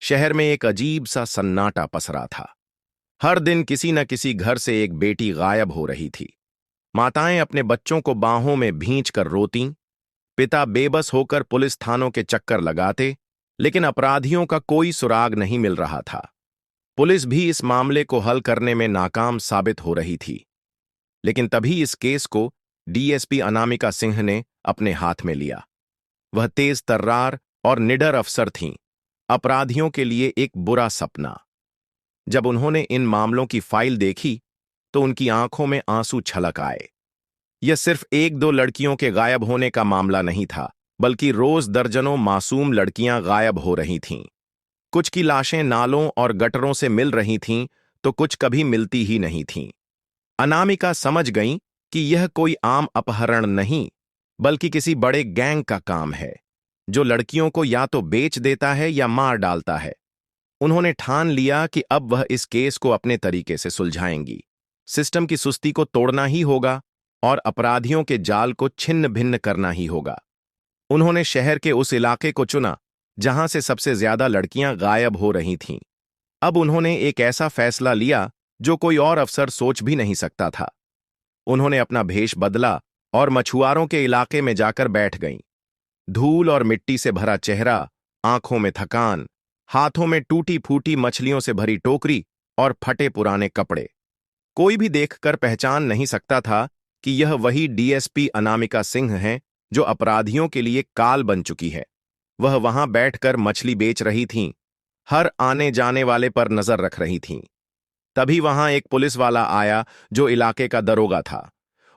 शहर में एक अजीब सा सन्नाटा पसरा था। हर दिन किसी न किसी घर से एक बेटी गायब हो रही थी। माताएं अपने बच्चों को बाहों में भींच कर रोतीं, पिता बेबस होकर पुलिस थानों के चक्कर लगाते, लेकिन अपराधियों का कोई सुराग नहीं मिल रहा था। पुलिस भी इस मामले को हल करने में नाकाम साबित हो रही थी। लेकिन तभी इस केस को डीएसपी अनामिका सिंह ने अपने हाथ में लिया। वह तेज तर्रार और निडर अफसर थीं, अपराधियों के लिए एक बुरा सपना। जब उन्होंने इन मामलों की फाइल देखी तो उनकी आंखों में आंसू छलक आए। यह सिर्फ एक दो लड़कियों के गायब होने का मामला नहीं था, बल्कि रोज दर्जनों मासूम लड़कियां गायब हो रही थीं। कुछ की लाशें नालों और गटरों से मिल रही थीं, तो कुछ कभी मिलती ही नहीं थीं। अनामिका समझ गईं कि यह कोई आम अपहरण नहीं, बल्कि किसी बड़े गैंग का काम है, जो लड़कियों को या तो बेच देता है या मार डालता है। उन्होंने ठान लिया कि अब वह इस केस को अपने तरीके से सुलझाएंगी। सिस्टम की सुस्ती को तोड़ना ही होगा और अपराधियों के जाल को छिन्न भिन्न करना ही होगा। उन्होंने शहर के उस इलाके को चुना जहां से सबसे ज्यादा लड़कियां गायब हो रही थीं। अब उन्होंने एक ऐसा फैसला लिया जो कोई और अफसर सोच भी नहीं सकता था। उन्होंने अपना भेष बदला और मछुआरों के इलाके में जाकर बैठ गईं। धूल और मिट्टी से भरा चेहरा, आंखों में थकान, हाथों में टूटी फूटी मछलियों से भरी टोकरी और फटे पुराने कपड़े। कोई भी देखकर पहचान नहीं सकता था कि यह वही डीएसपी अनामिका सिंह हैं जो अपराधियों के लिए काल बन चुकी है। वह वहां बैठकर मछली बेच रही थीं, हर आने जाने वाले पर नजर रख रही थीं। तभी वहां एक पुलिस वाला आया जो इलाके का दरोगा था।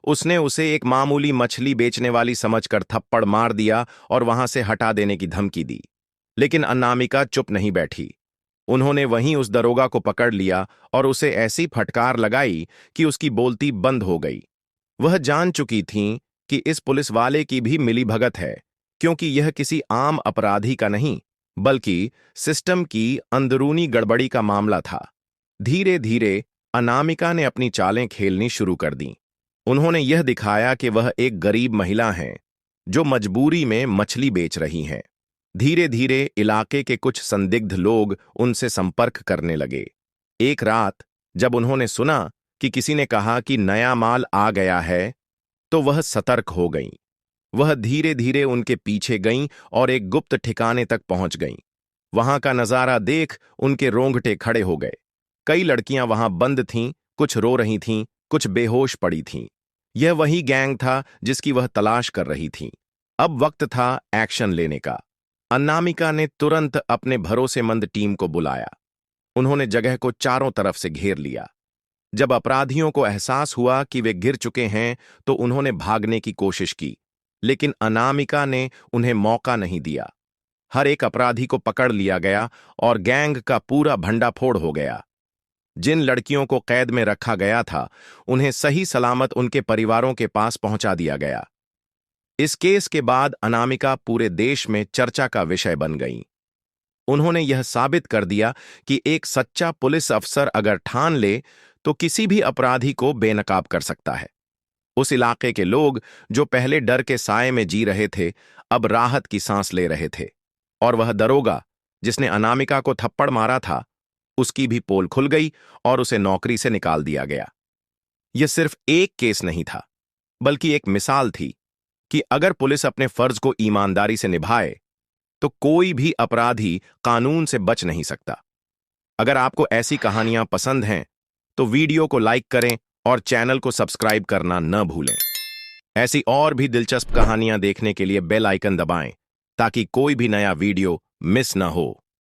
उसने उसे एक मामूली मछली बेचने वाली समझकर थप्पड़ मार दिया और वहां से हटा देने की धमकी दी। लेकिन अनामिका चुप नहीं बैठी। उन्होंने वहीं उस दरोगा को पकड़ लिया और उसे ऐसी फटकार लगाई कि उसकी बोलती बंद हो गई। वह जान चुकी थीं कि इस पुलिस वाले की भी मिलीभगत है, क्योंकि यह किसी आम अपराधी का नहीं, बल्कि सिस्टम की अंदरूनी गड़बड़ी का मामला था। धीरे धीरे अनामिका ने अपनी चालें खेलनी शुरू कर दीं। उन्होंने यह दिखाया कि वह एक गरीब महिला हैं जो मजबूरी में मछली बेच रही हैं। धीरे धीरे इलाके के कुछ संदिग्ध लोग उनसे संपर्क करने लगे। एक रात जब उन्होंने सुना कि किसी ने कहा कि नया माल आ गया है, तो वह सतर्क हो गईं। वह धीरे धीरे उनके पीछे गईं और एक गुप्त ठिकाने तक पहुंच गईं। वहां का नजारा देख उनके रोंगटे खड़े हो गए। कई लड़कियां वहां बंद थीं, कुछ रो रही थीं, कुछ बेहोश पड़ी थीं। यह वही गैंग था जिसकी वह तलाश कर रही थीं। अब वक्त था एक्शन लेने का। अनामिका ने तुरंत अपने भरोसेमंद टीम को बुलाया। उन्होंने जगह को चारों तरफ से घेर लिया। जब अपराधियों को एहसास हुआ कि वे गिर चुके हैं, तो उन्होंने भागने की कोशिश की, लेकिन अनामिका ने उन्हें मौका नहीं दिया। हर एक अपराधी को पकड़ लिया गया और गैंग का पूरा भंडाफोड़ हो गया। जिन लड़कियों को कैद में रखा गया था, उन्हें सही सलामत उनके परिवारों के पास पहुंचा दिया गया। इस केस के बाद अनामिका पूरे देश में चर्चा का विषय बन गईं। उन्होंने यह साबित कर दिया कि एक सच्चा पुलिस अफसर अगर ठान ले तो किसी भी अपराधी को बेनकाब कर सकता है। उस इलाके के लोग जो पहले डर के साए में जी रहे थे, अब राहत की सांस ले रहे थे। और वह दरोगा जिसने अनामिका को थप्पड़ मारा था, उसकी भी पोल खुल गई और उसे नौकरी से निकाल दिया गया। यह सिर्फ एक केस नहीं था, बल्कि एक मिसाल थी कि अगर पुलिस अपने फर्ज को ईमानदारी से निभाए तो कोई भी अपराधी कानून से बच नहीं सकता। अगर आपको ऐसी कहानियां पसंद हैं तो वीडियो को लाइक करें और चैनल को सब्सक्राइब करना न भूलें। ऐसी और भी दिलचस्प कहानियां देखने के लिए बेल आइकन दबाएं ताकि कोई भी नया वीडियो मिस न हो।